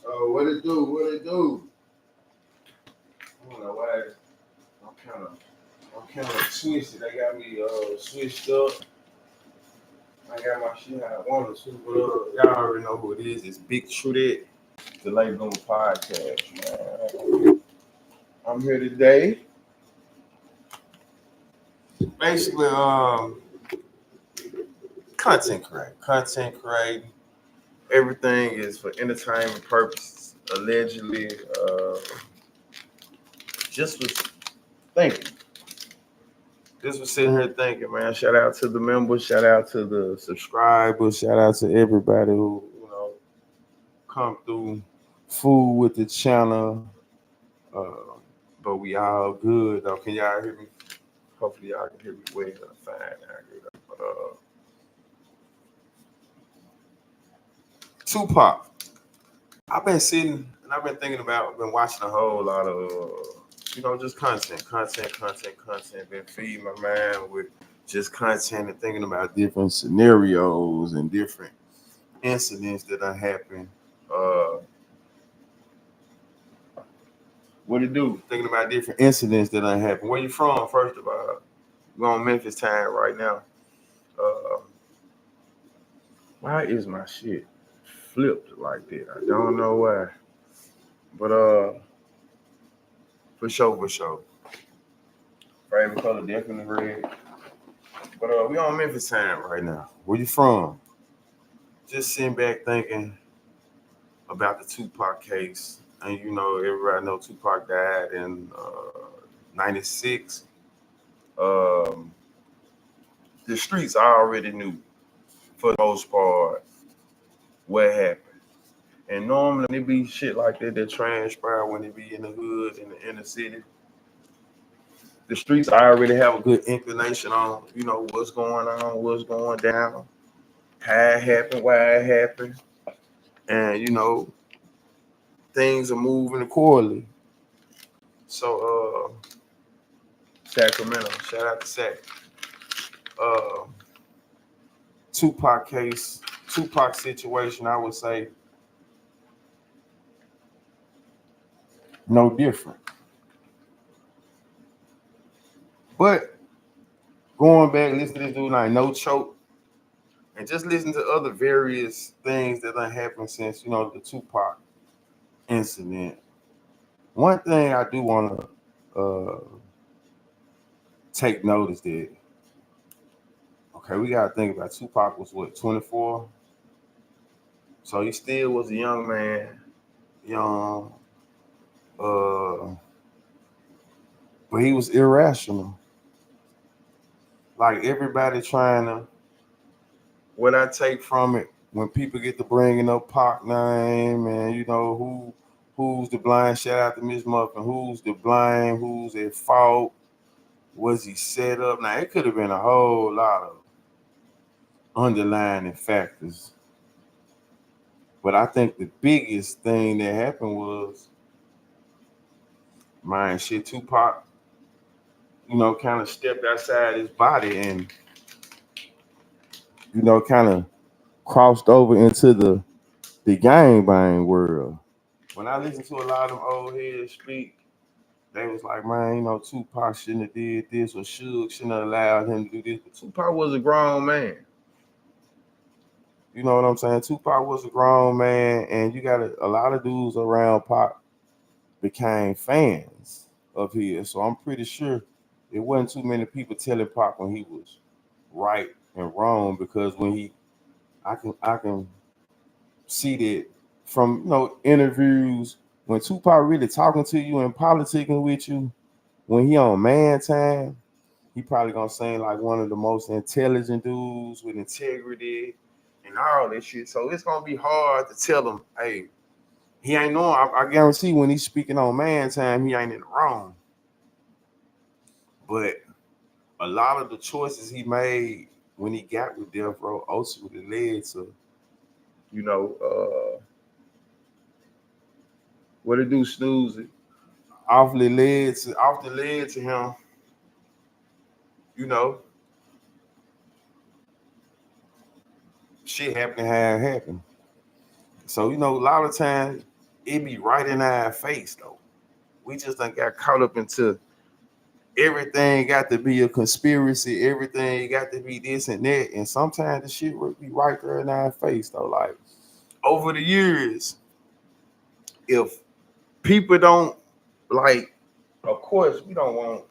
Oh, what it do? What it do? I don't know why I'm kind of twisted. They got me switched up. I got my shit how I wanted to, but y'all already know who it is. It's Big Trudette, the Late Bloomer Podcast, man. I'm here today. Basically, content creating. Everything is for entertainment purposes. Allegedly, just was thinking. Just was sitting here thinking, man. Shout out to the members. Shout out to the subscribers. Shout out to everybody who come through, food with the channel. Uh, but we all good though. Can y'all hear me? Hopefully y'all can hear me well and fine out here. But Tupac. I've been sitting and I've been thinking about, been watching a whole lot of, just content. Been feeding my mind with just content and thinking about different scenarios and different incidents that are happening. Uh, what it do? Thinking about different incidents that are happening. Where you from, first of all? We're on Memphis time right now. Uh, why is my shit flipped like that? I don't know why. But for sure. Favorite color definitely red. But we on Memphis time right now. Where you from? Just sitting back thinking about the Tupac case. And everybody know Tupac died in 96. Um, the streets already knew for the most part what happened. And normally it be shit like that transpire when it be in the hood, in the inner city. The streets already have a good inclination on, what's going on, what's going down, how it happened, why it happened. And, things are moving accordingly. So, Sacramento, shout out to Sac. Uh, Tupac case, Tupac situation, I would say no different. But going back, listen to this dude like No Choke, and just listen to other various things that have happened since, the Tupac incident. One thing I do want to take notice that, okay, we got to think about Tupac was what, 24? So he still was a young man, young, but he was irrational. Like everybody trying to, what I take from it, when people get to bringing up Pac name and who's the blind, shout out to Miss Muffin, who's the blind, who's at fault, was he set up? Now it could have been a whole lot of underlying factors, but I think the biggest thing that happened was, man, shit, Tupac, kind of stepped outside his body and kind of crossed over into the gang bang world. When I listen to a lot of them old heads speak, they was like, man, Tupac shouldn't have did this, or shouldn't have allowed him to do this. But Tupac was a grown man. You know what I'm saying? Tupac was a grown man, and you got a lot of dudes around Pac became fans of his. So I'm pretty sure it wasn't too many people telling Pac when he was right and wrong, because I can see that from interviews, when Tupac really talking to you and politicking with you, when he on man time, he probably gonna seem like one of the most intelligent dudes with integrity and all that shit. So it's gonna be hard to tell him, hey, he ain't knowing. I guarantee when he's speaking on man time, he ain't in the wrong. But a lot of the choices he made when he got with Death Row ultimately led to, you know, uh, what it do, snooze it. Often led to him, you know, shit happening how it happened. So, a lot of times it be right in our face though. We just done got caught up into everything got to be a conspiracy, everything got to be this and that. And sometimes the shit would be right there in our face though. Like over the years, if people don't like, of course, we don't want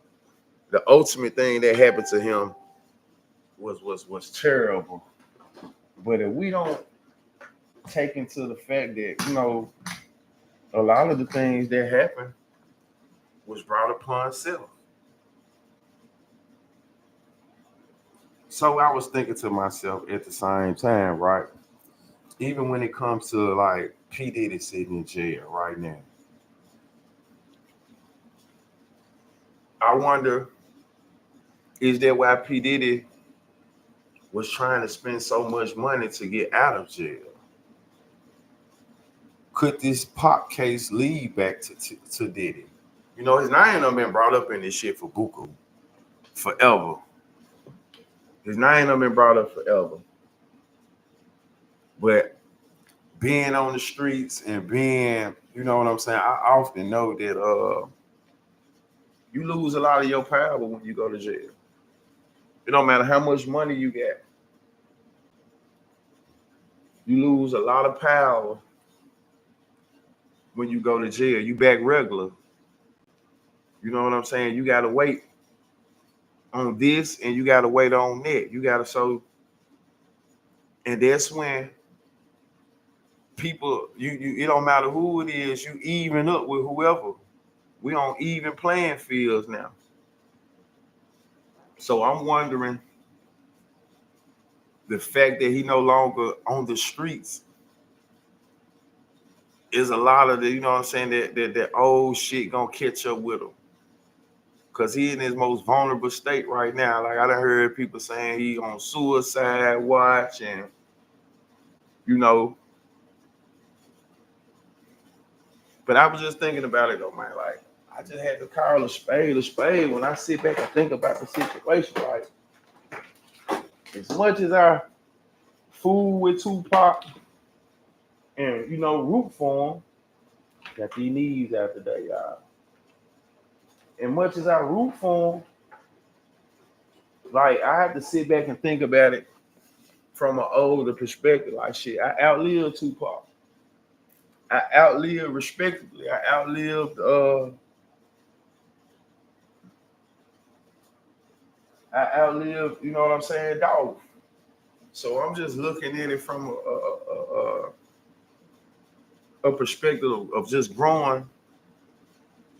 the ultimate thing that happened to him was terrible. But if we don't take into the fact that, a lot of the things that happened was brought upon self. So I was thinking to myself at the same time, right? Even when it comes to like P Diddy sitting in jail right now, I wonder, is that why P Diddy was trying to spend so much money to get out of jail? Could this Pop case lead back to Diddy? His name done been brought up in this shit for Buku forever. His name done been brought up forever. But being on the streets and being, you know what I'm saying, I often know that you lose a lot of your power when you go to jail. It don't matter how much money you get. You lose a lot of power when you go to jail. You back regular. You know what I'm saying? You got to wait on this and you got to wait on that. You got to and that's when people, it don't matter who it is, you even up with whoever. We on even playing fields now. So I'm wondering, the fact that he no longer on the streets is a lot of the, you know what I'm saying, that old shit gonna catch up with him. Cause he in his most vulnerable state right now. Like I done heard people saying he on suicide watch and but I was just thinking about it though, man. Like I just had to call a spade when I sit back and think about the situation. Like as much as I fool with Tupac and root for him, got these knees out today, y'all. And much as I root for him, like I have to sit back and think about it from an older perspective. Like shit, I outlived Tupac. I outlived respectively. I outlived you know what I'm saying, dog. So I'm just looking at it from a perspective of just growing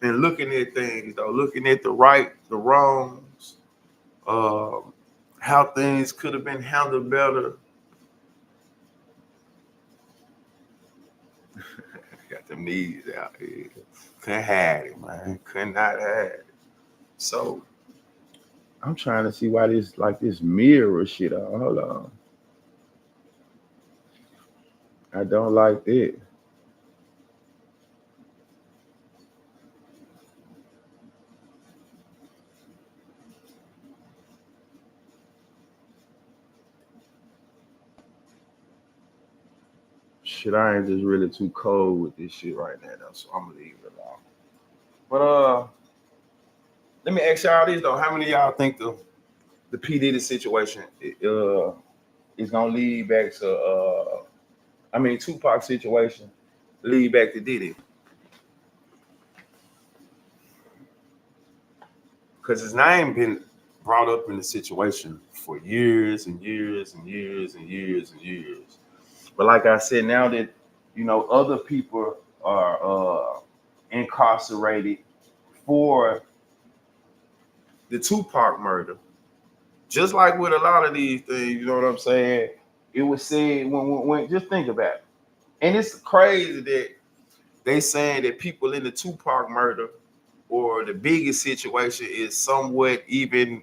and looking at things, though, looking at the right, the wrongs, how things could have been handled better. Got them knees out here. Couldn't hide it, man. Could not hide it. So I'm trying to see why this mirror shit. Hold on. I don't like that. Shit, I ain't just really too cold with this shit right now, though, so I'm gonna leave it alone. But let me ask y'all this though: how many of y'all think the P Diddy situation is gonna lead back to Tupac situation lead back to Diddy? Because his name been brought up in the situation for years and years and years and years and years. But like I said, now that other people are incarcerated for the Tupac murder, just like with a lot of these things, you know what I'm saying? It was said when just think about it, and it's crazy that they saying that people in the Tupac murder or the biggest situation is somewhat even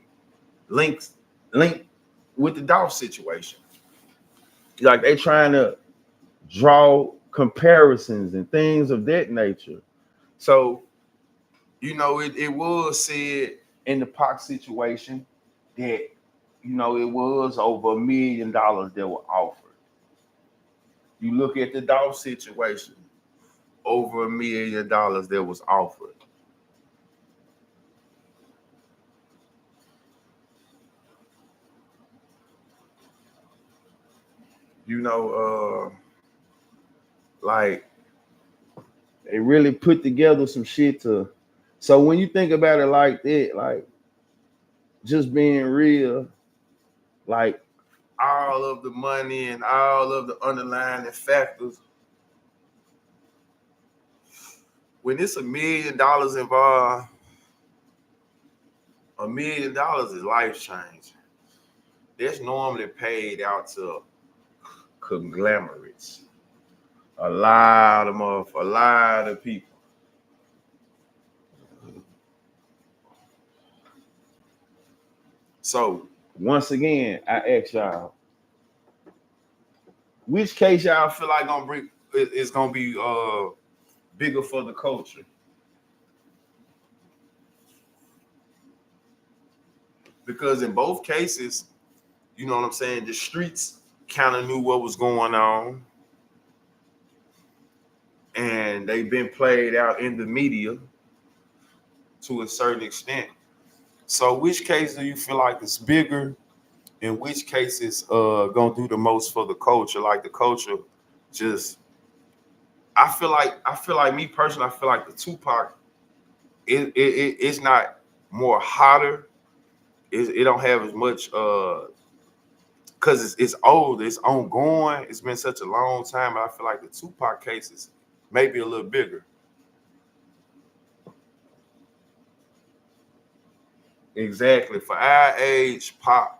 linked with the Dolph situation. Like they trying to draw comparisons and things of that nature. So, it was said in the Pac situation that, it was over $1 million that were offered. You look at the Dolph situation, over $1 million that was offered. You know, like they really put together some shit to. So when you think about it like that, like just being real, like all of the money and all of the underlying factors, when it's $1 million involved, $1 million is life changing. That's normally paid out to conglomerates. A lot of people. So once again, I ask y'all, which case y'all feel like gonna bring is gonna be bigger for the culture? Because in both cases, you know what I'm saying, the streets kind of knew what was going on, and they've been played out in the media to a certain extent. So which case do you feel like is bigger? In which case is gonna do the most for the culture? Like the culture just I feel like me personally, I feel like the Tupac it's not more hotter. It don't have as much because it's old, it's ongoing, it's been such a long time. And I feel like the Tupac case is maybe a little bigger. Exactly. For our age, Pac,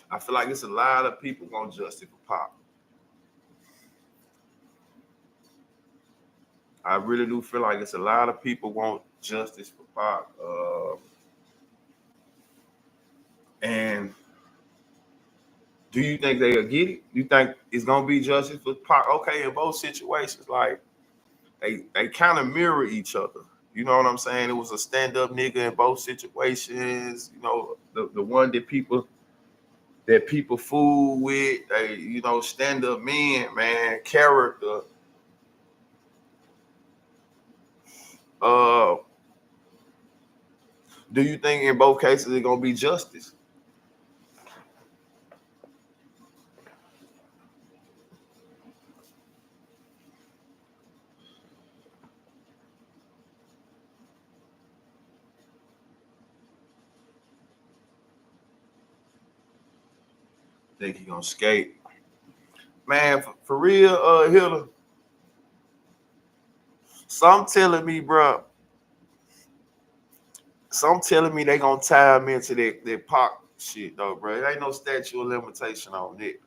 I feel like it's a lot of people want justice for Pac. I really do feel like it's a lot of people want justice for Pac. And do you think they'll get it? You think it's gonna be justice for Pac? Okay, in both situations, like they kind of mirror each other. You know what I'm saying? It was a stand-up nigga in both situations. You know, the one that people fool with, they, you know, stand-up men, man, character. Uh, do you think in both cases it's gonna be justice? Think he gonna skate? Man, for real, Hitler. Some telling me, bro. Some telling me they gonna tie him into that Pac shit though, bro. It ain't no statute of limitation on it.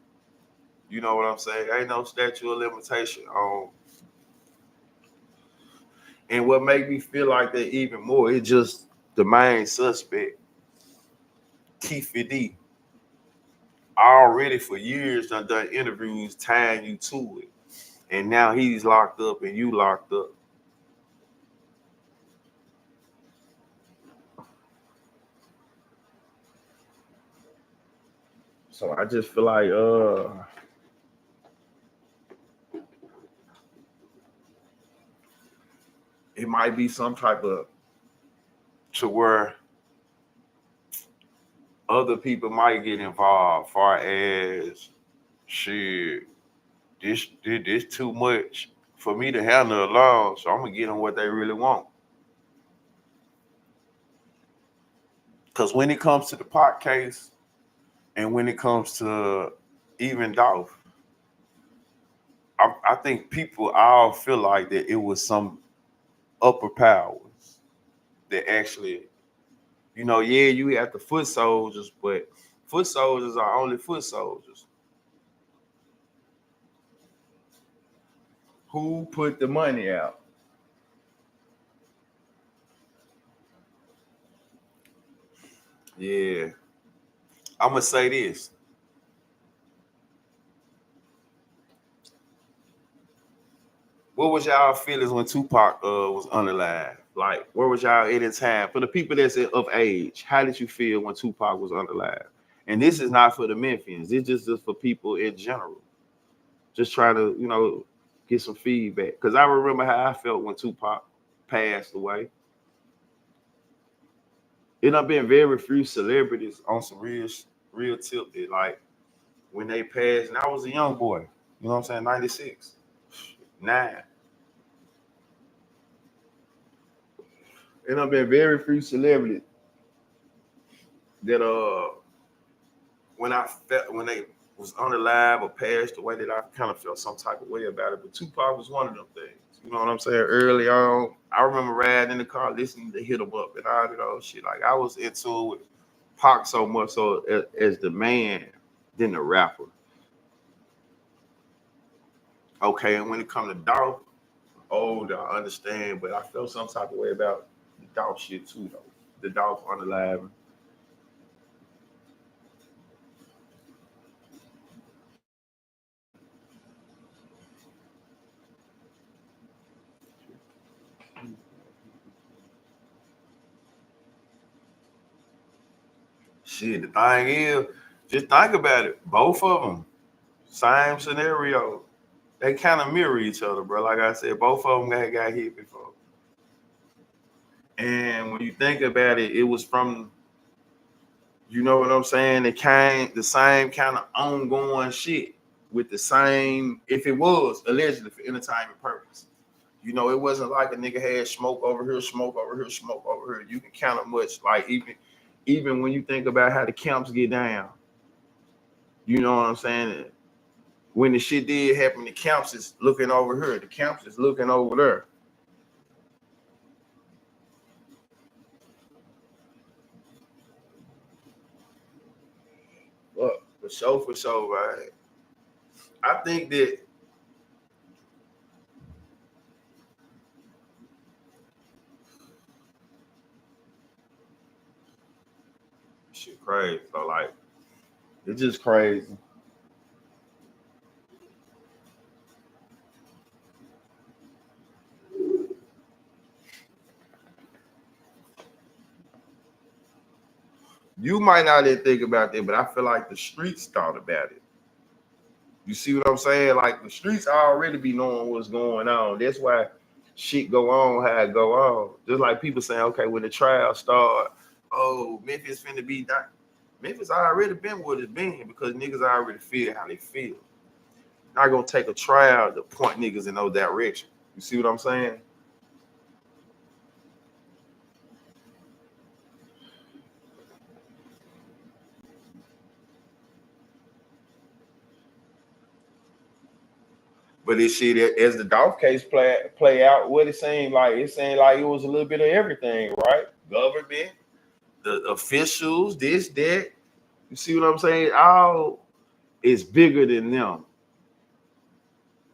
You know what I'm saying? Ain't no statute of limitation on. And what made me feel like that even more, it just the main suspect, Keith D, already for years done interviews tying you to it. And now he's locked up and you locked up. So I just feel like it might be some type of to where other people might get involved far as shit, this too much for me to handle alone. So I'm gonna get them what they really want. Cause when it comes to the pot case and when it comes to even Dolph, I think people all feel like that it was some upper powers that actually, you know, yeah, you have the foot soldiers, but foot soldiers are only foot soldiers. Who put the money out? Yeah, I'm gonna say this. What was y'all feelings when Tupac was unalive? Like, where was y'all at the time? For the people that's of age, how did you feel when Tupac was unalive? And this is not for the Memphians. This just is for people in general. Just trying to, get some feedback. Because I remember how I felt when Tupac passed away. It done been very few celebrities on some real tip that, like, when they passed, and I was a young boy, you know what I'm saying, 96, 9. It done been very few celebrities that when they was unalive or passed away, that I kind of felt some type of way about it. But Tupac was one of them things. You know what I'm saying? Early on, I remember riding in the car listening to Hit 'Em Up and all that old shit. Like, I was into it with Pac so much so as the man than the rapper. Okay, and when it comes to Dolph, I understand, but I felt some type of way about the Dolph shit too, though. The Dolph unalive. Shit, the thing is, just think about it. Both of them, same scenario. They kind of mirror each other, bro. Like I said, both of them got hit before. And when you think about it, it was from, you know what I'm saying, the same kind of ongoing shit with the same, if it was allegedly for entertainment purpose. It wasn't like a nigga had smoke over here, smoke over here, smoke over here. You can count them much, like even when you think about how the camps get down, you know what I'm saying? When the shit did happen, the camps is looking over here, the camps is looking over there. But for sure, right? I think that shit crazy. So, like, it's just crazy. You might not even think about that, but I feel like the streets thought about it. You see what I'm saying? Like, the streets already be knowing what's going on. That's why shit go on how it go on. Just like people saying, okay, when the trial start, oh, Memphis finna be done. Memphis already been what it's been because niggas already feel how they feel. Not gonna take a trial to point niggas in those direction. You see what I'm saying? But this shit, as the Dolph case play out, what it seemed like it was a little bit of everything, right? Government, the officials, this, that. You see what I'm saying? All is bigger than them.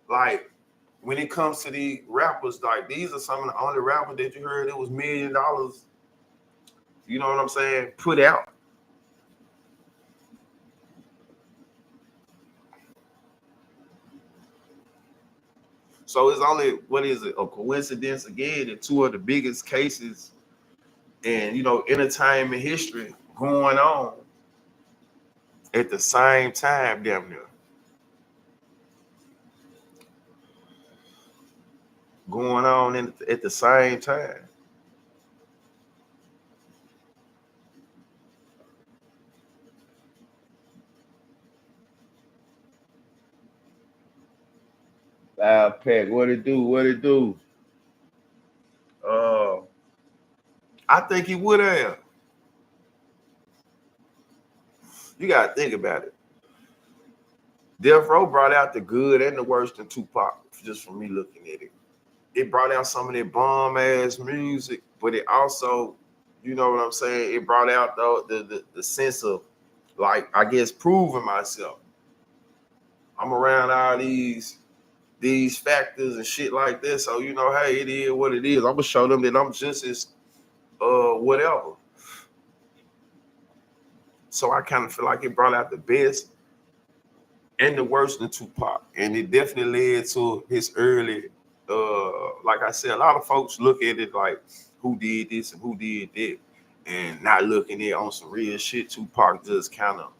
Like, when it comes to the rappers, like, these are some of the only rappers that you heard it was $1 million. You know what I'm saying? Put out. So it's only, what is it, a coincidence again that two of the biggest cases in, entertainment history going on at the same time, damn near. Going on at the same time. Pack, what it do? What it do? Uh, I think he would have. You gotta think about it. Death Row brought out the good and the worst in Tupac, just from me looking at it. It brought out some of that bomb ass music, but it also, you know what I'm saying? It brought out the sense of, like, I guess, proving myself. I'm around all these factors and shit like this. So, hey, it is what it is. I'm gonna show them that I'm just as whatever. So I kind of feel like it brought out the best and the worst in Tupac. And it definitely led to his early, like I said, a lot of folks look at it like who did this and who did that, and not looking at on some real shit. Tupac just kind of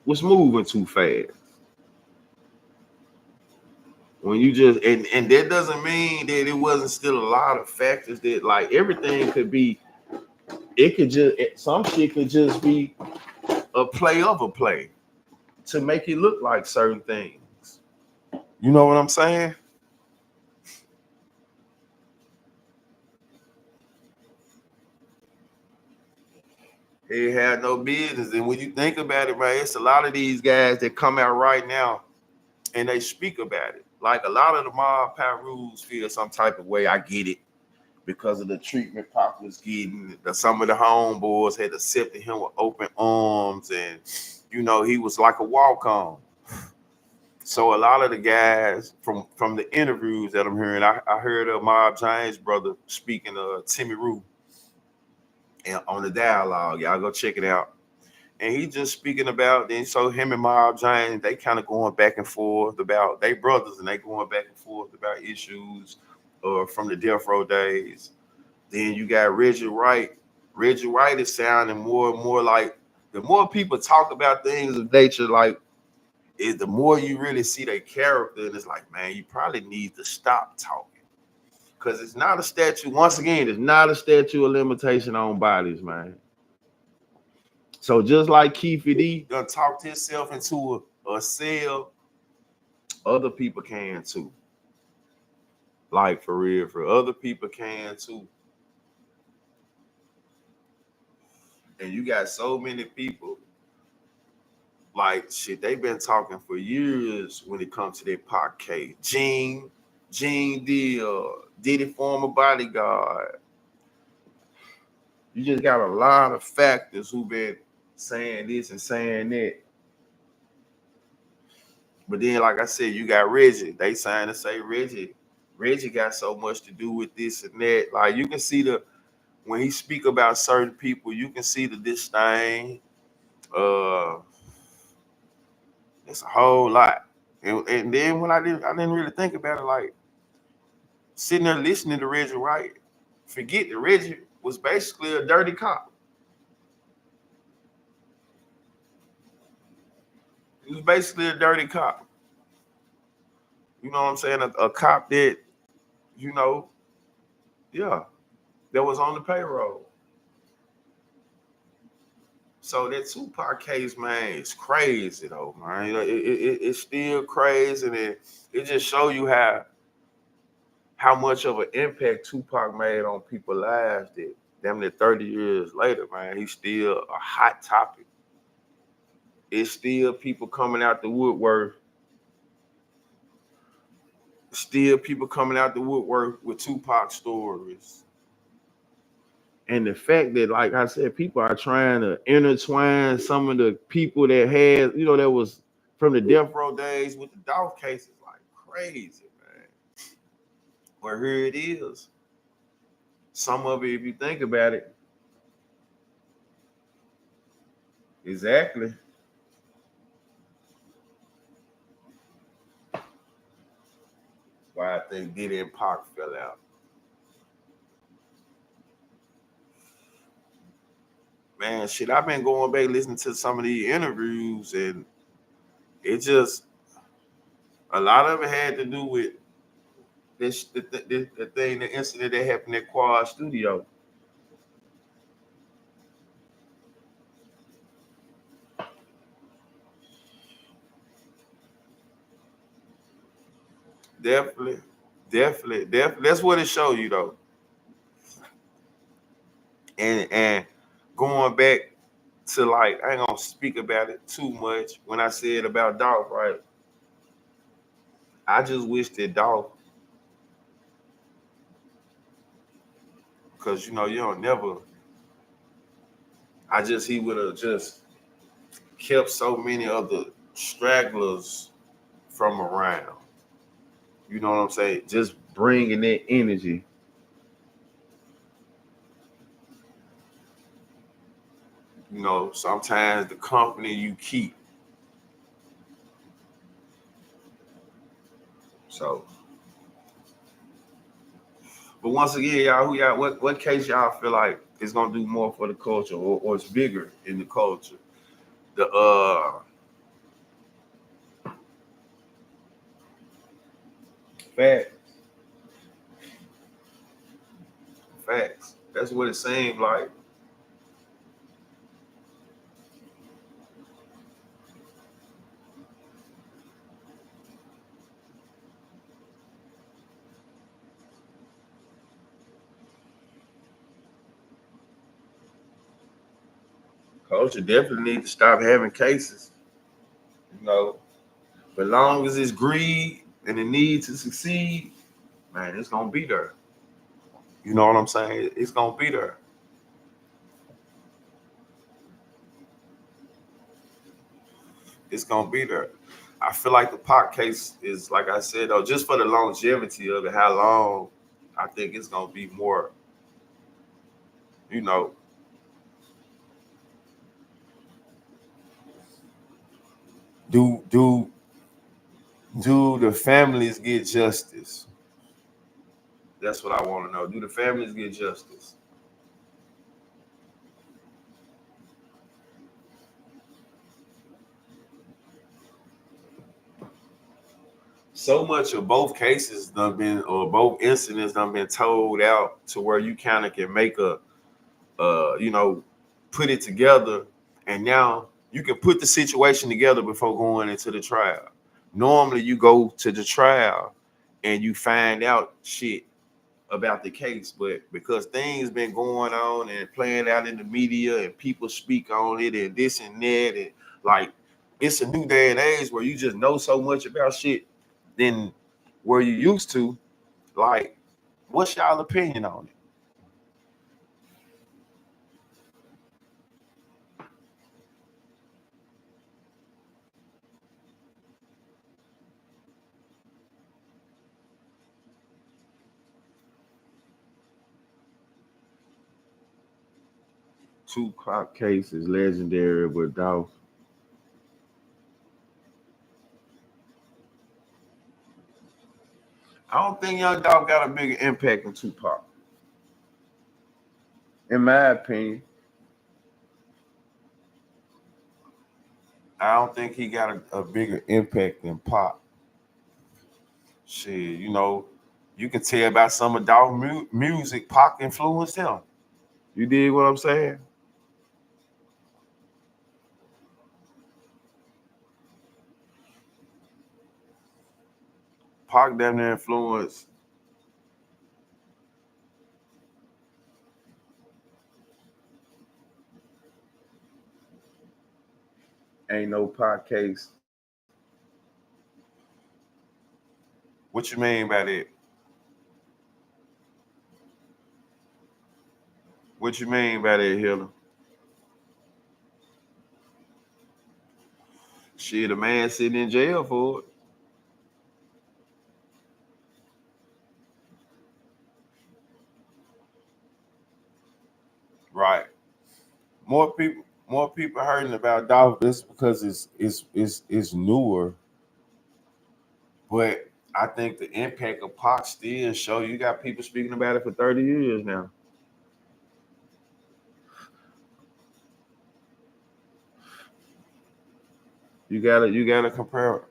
was moving too fast. When you just and that doesn't mean that it wasn't still a lot of factors that like everything could be. It could just some shit could just be a play of a play to make it look like certain things. You know what I'm saying? He had no business. And when you think about it, man, it's a lot of these guys that come out right now and they speak about it. Like a lot of the mob Pyrus feel some type of way. I get it because of the treatment Pop was getting. Some of the homeboys had accepted him with open arms, and you know he was like a walk on. So a lot of the guys from the interviews that I'm hearing, I heard of Mob James' brother speaking to Timmy Rue and on the dialogue. Y'all go check it out. And he just speaking about then so him and Mob James, they kind of going back and forth about they brothers and they going back and forth about issues from the Death Row days. Then you got Reggie Wright. Reggie Wright is sounding more and more like the more people talk about things of nature, like is the more you really see their character, and it's like, man, you probably need to stop talking. Because it's not a statute, once again, it's not a statute of limitation on bodies, man. So just like Keith D done talked himself into a cell, other people can too. Like for real, for other people can too. And you got so many people, like shit, they've been talking for years when it comes to their Pac case. Gene Diddy former bodyguard. You just got a lot of factors who've been saying this and saying that. But then, like I said, you got Reggie. They signed to say Reggie got so much to do with this and that. Like you can see when he speak about certain people, you can see the disdain. It's a whole lot. And then when I didn't really think about it, like sitting there listening to Reggie Wright, forget that Reggie was basically a dirty cop. He was basically a dirty cop. You know what I'm saying? A cop that, you know, yeah, that was on the payroll. So that Tupac case, man, is crazy though, man. You know, it's still crazy, and it just show you how much of an impact Tupac made on people's lives that damn near 30 years later, man, he's still a hot topic. It's still people coming out the woodwork. Still people coming out the woodwork with Tupac stories. And the fact that, like I said, people are trying to intertwine some of the people that had, you know, that was from the death row days with the Dolph cases, like crazy, man. Well, here it is. Some of it, if you think about it, exactly. Why I think Diddy and Pac fell out. Man, shit, I've been going back listening to some of these interviews, and it just a lot of it had to do with the incident that happened at Quad Studio. Definitely, definitely. That's what it showed you though. And going back to like, I ain't gonna speak about it too much. When I said about Dolph, right? I just wish that Dolph, because you know you don't never. He would have just kept so many of the stragglers from around. You know what I'm saying? Just bringing that energy. You know, sometimes the company you keep. So, but once again, y'all, what case y'all feel like is gonna do more for the culture, or it's bigger in the culture? The Facts. Facts. That's what it seemed like. Culture definitely need to stop having cases. You know, but long as it's greed and the need to succeed, man, it's gonna be there. You know what I'm saying? It's gonna be there. It's gonna be there. I feel like the Pac case is, like I said, though, just for the longevity of it, how long I think it's gonna be more, you know, do do do the families get justice? That's what I want to know. Do the families get justice? So much of both cases done been, or both incidents done been told out to where you kind of can make a you know, put it together, and now you can put the situation together before going into the trial. Normally, you go to the trial and you find out shit about the case, but because things been going on and playing out in the media and people speak on it and this and that, and like it's a new day and age where you just know so much about shit than where you used to. Like, what's y'all opinion on it? Tupac case is legendary, but dog, I don't think Young Dog got a bigger impact than Tupac. In my opinion, I don't think he got a bigger impact than Pop. Shit, you know, you can tell by some of Dog music, Pac influenced him. You dig what I'm saying? Pac damn near influenced. Ain't no Pac case. What you mean by that? What you mean by that, Hiller? Shit, a man sitting in jail for it. Right. More people hurting about Dolph just because it's newer. But I think the impact of Pac still show. You got people speaking about it for 30 years now. You gotta compare.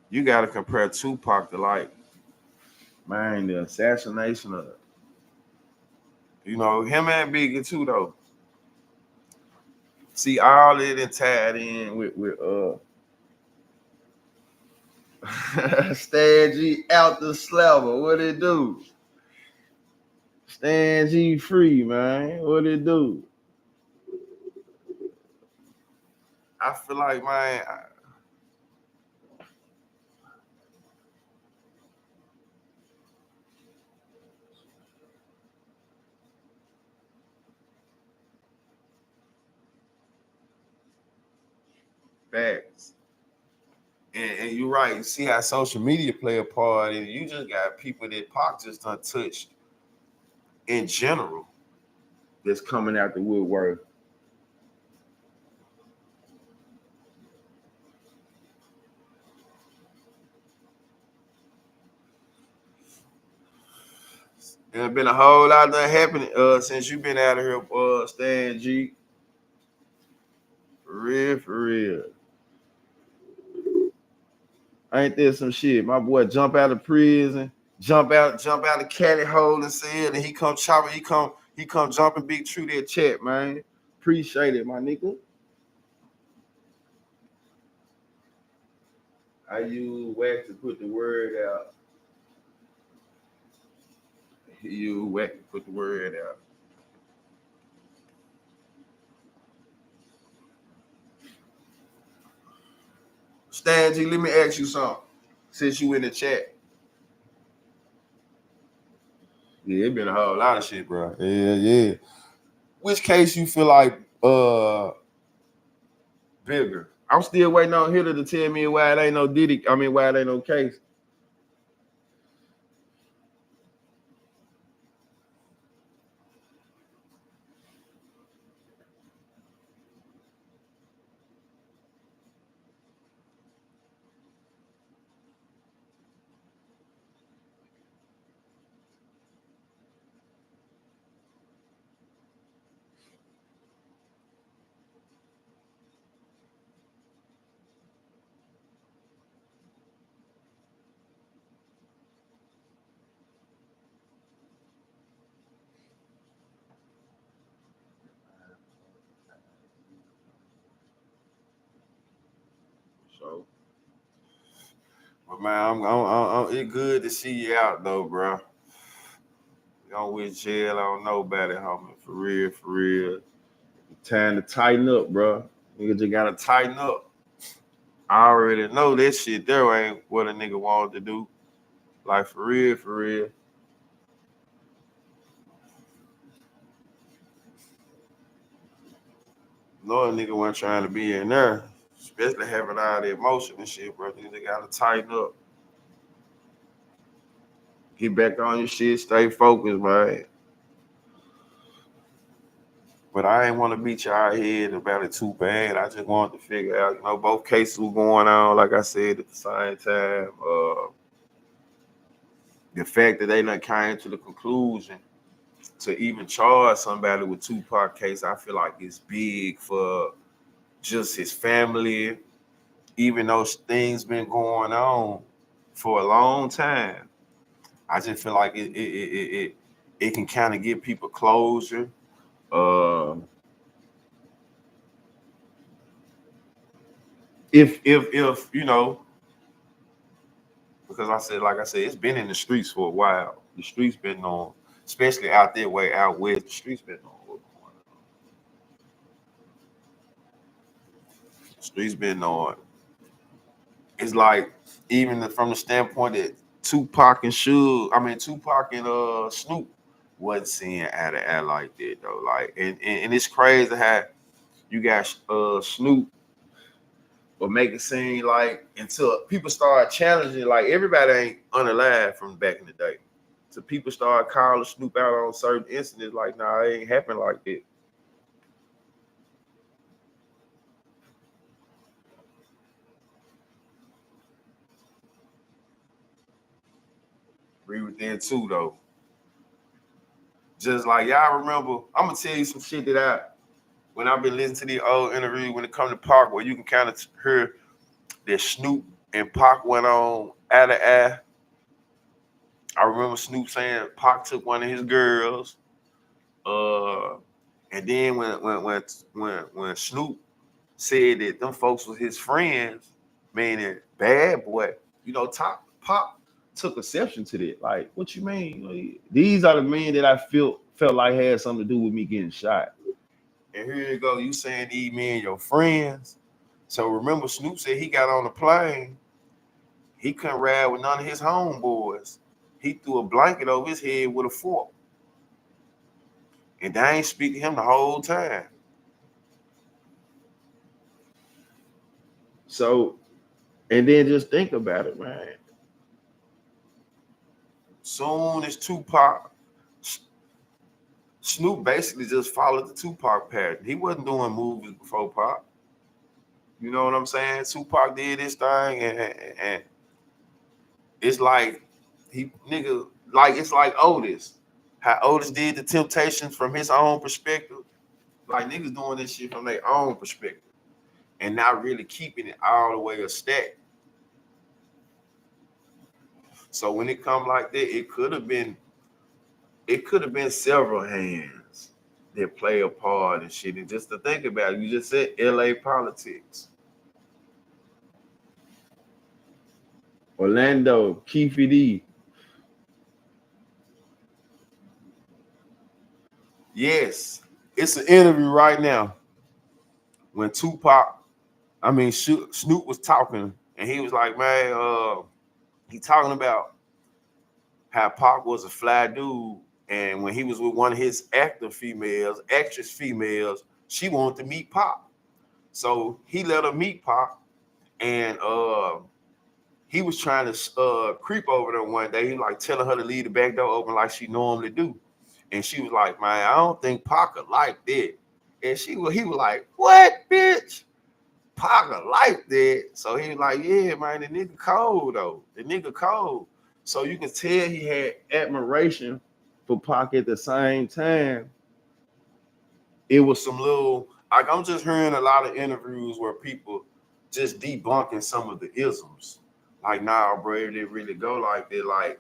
You gotta compare Tupac to, like, man, the assassination of, you know, him and Biggie too though. See, all it and tied in with Stan G out the slabber. What it do? Stan G free, man. What it do? I feel like, man, facts. And you're right. You see how social media play a part, and you just got people that Pac just untouched in general that's coming out the woodwork. There's been a whole lot that happening since you've been out of here, Stan G. For For real, for real. Ain't there some shit? My boy jump out of prison, jump out the caddy hole and said, and he come chopping, he come jumping big true that chat, man. Appreciate it, my nigga. I use wax to put the word out. You wax to put the word out. Stan G, let me ask you something. Since you in the chat. Yeah, it been a whole lot of shit, bro. Yeah. Which case you feel like bigger? I'm still waiting on Hitter to tell me why it ain't no Diddy. I mean, why it ain't no case. So, but man, it's good to see you out though, bro. You don't with jail, I don't know about it, homie. For real, for real. Time to tighten up, bro. Nigga just gotta tighten up. I already know that shit there ain't what a nigga wanted to do. Like for real, for real. No, a nigga wasn't trying to be in there, especially having all the emotion and shit, bro. Nigga gotta tighten up. Get back on your shit, stay focused, man. But I ain't want to beat y'all head about it too bad. I just wanted to figure out, both cases were going on, like I said, at the same time. The fact that they done came to the conclusion to even charge somebody with Tupac case, I feel like it's big for just his family, even though things been going on for a long time. I just feel like it can kind of give people closure. Uh, if because like I said, it's been in the streets for a while. The streets been on, especially out there way out west. The streets been on what's going on. The streets been on. It's like even from the standpoint that Tupac and Snoop wasn't seeing eye to eye like that though. Like and it's crazy how you got Snoop but make it seem like until people start challenging, like everybody ain't unalive from back in the day. So people start calling Snoop out on certain incidents, like, nah, it ain't happen like that. Agree with that too, though. Just like y'all remember, I'm gonna tell you some shit that when I've been listening to the old interview when it comes to Pac, where you can kind of hear that Snoop and Pac went on eye to eye. I remember Snoop saying Pac took one of his girls. Uh, and then when Snoop said that them folks was his friends, meaning Bad Boy, Pop took exception to that. Like, what you mean? Like, these are the men that I felt like had something to do with me getting shot. And here you go, you saying these men your friends. So remember, Snoop said he got on the plane, he couldn't ride with none of his homeboys. He threw a blanket over his head with a fork. And they ain't speak to him the whole time. So, and then just think about it, man. Soon as Tupac, Snoop basically just followed the Tupac pattern. He wasn't doing movies before Pac. You know what I'm saying? Tupac did this thing, and it's like it's like Otis. How Otis did the Temptations from his own perspective. Like niggas doing this shit from their own perspective. and not really keeping it all the way a stack. So when it come like that, it could have been several hands that play a part and shit. And just to think about it, you just said LA politics. Orlando, Keefe D. Yes, it's an interview right now when Snoop was talking, and he was like, man, he talking about how Pac was a fly dude, and when he was with one of his actress females, she wanted to meet Pac. So he let her meet Pac, and he was trying to creep over there one day. He was like telling her to leave the back door open like she normally do. And she was like, man, I don't think Pac could like that. And he was like, what, bitch? Pac could like that. So he was like, yeah, man, the nigga cold though. The nigga cold. So you can tell he had admiration for Pac at the same time. It was some little, like I'm just hearing a lot of interviews where people just debunking some of the isms. Like, nah, bro, it didn't really go like that. Like,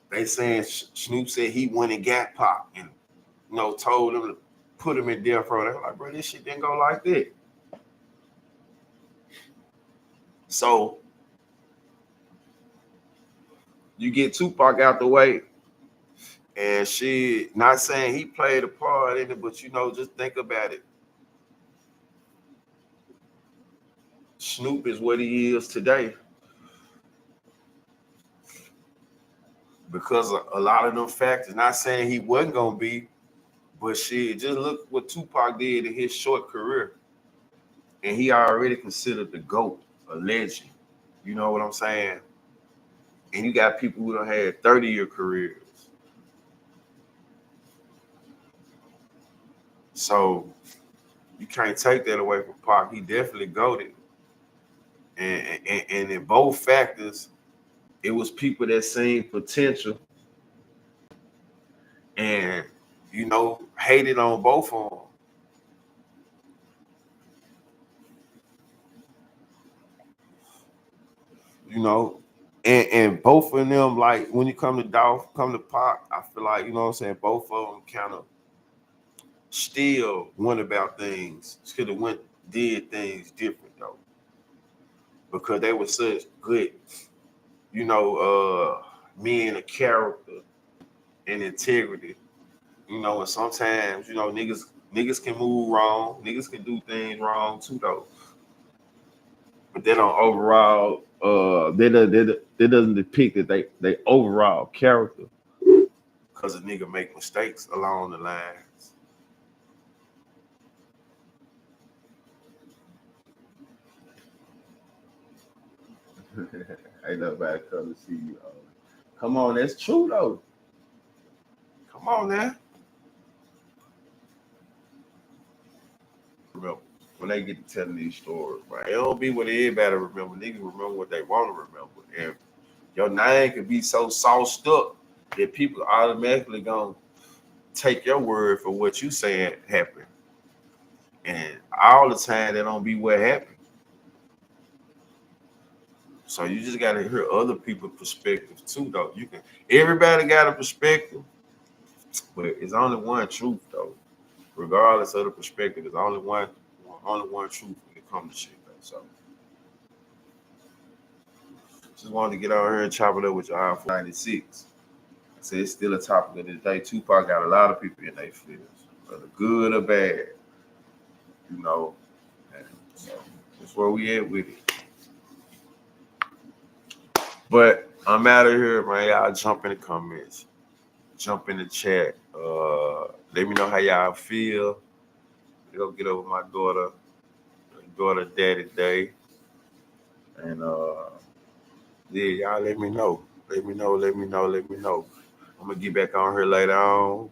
they saying Snoop said he went and got Pac and, told him to put him in death row. They're like, bro, this shit didn't go like that. So, you get Tupac out the way, and she not saying he played a part in it, but, just think about it. Snoop is what he is today because of a lot of them factors. Not saying he wasn't going to be, but shit, just look what Tupac did in his short career. And he already considered the GOAT, a legend. You know what I'm saying? And you got people who done had 30-year careers. So you can't take that away from Pac. He definitely GOATed. And in both factors, it was people that seen potential and, hated on both of them. And both of them, like when you come to Pac, I feel like, what I'm saying, both of them kind of still went about things, should have did things different though. Because they were such good, men of character and integrity. And sometimes, niggas can move wrong, niggas can do things wrong too though. But they don't overall that doesn't depict that they overall character because a nigga make mistakes along the lines. Ain't nobody come to see you. Come on, that's true though. Come on now. Remember when they get to telling these stories, right? It don't be what everybody remember. Niggas remember what they want to remember. And your name could be so sauced up that people automatically gonna take your word for what you saying happened. And all the time that don't be what happened. So you just gotta hear other people's perspectives too, though. Everybody got a perspective, but it's only one truth though. Regardless of the perspective, there's only one truth when it comes to shit though. So just wanted to get out here and chop it up with y'all for 96. I say it's still a topic of the day. Tupac got a lot of people in their feelings, whether good or bad, And so that's where we at with it. But I'm out of here, man. Y'all jump in the comments, jump in the chat. Let me know how y'all feel. Go get over my daughter daddy day. And yeah, y'all let me know. Let me know. I'm gonna get back on here later on.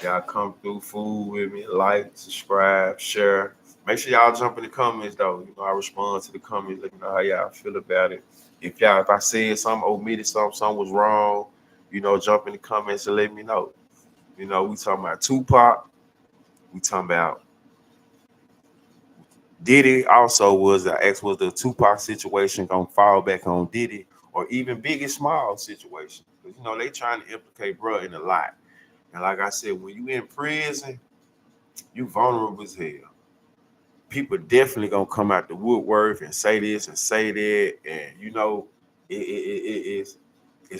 Y'all come through, food with me, like, subscribe, share. Make sure y'all jump in the comments though. I respond to the comments. Let me know how y'all feel about it. If I said something, omitted something was wrong, jump in the comments and let me know. We talking about Tupac. We talking about Diddy also was the Tupac situation gonna fall back on Diddy or even Biggie Small situation? Because you know they trying to implicate bro in a lot. And like I said, when you in prison, you vulnerable as hell. People definitely gonna come out the woodwork and say this and say that, and you know, it's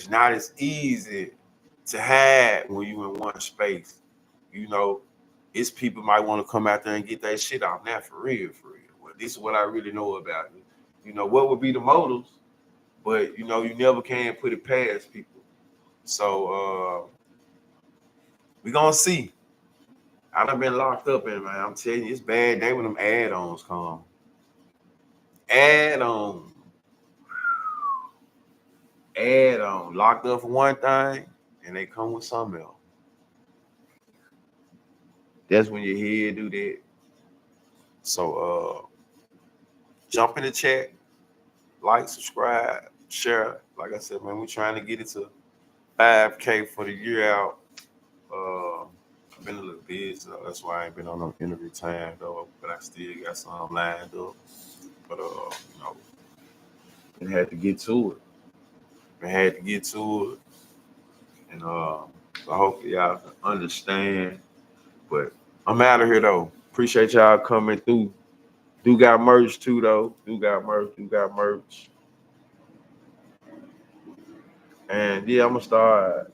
not as easy to hide when you in one space. You know, it's people might want to come out there and get that shit off now for real, for real. Well, this is what I really know about it. You know, what would be the motives? But you know, you never can put it past people. So we gonna see. I done been locked up in, man. I'm telling you, it's bad day when them add-ons come. Add-on, add-on. Locked up for one thing, and they come with something else. That's when your head do that. So jump in the chat, like, subscribe, share. Like I said, man, we trying to get it to 5K for the year out. I've been a little busy, so that's why I ain't been on no interview time though. But I still got some lined up. But you know, I had to get to it. I had to get to it, and so hopefully y'all can understand. But I'm out of here though. Appreciate y'all coming through. Do got merch too though. Do got merch. Do got merch. And yeah, I'm gonna start.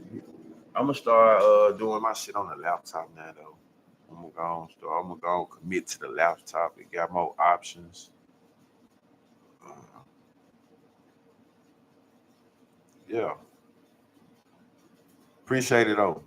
Doing my shit on the laptop now though. I'm gonna go commit to the laptop. It got more options. Uh, yeah. Appreciate it though.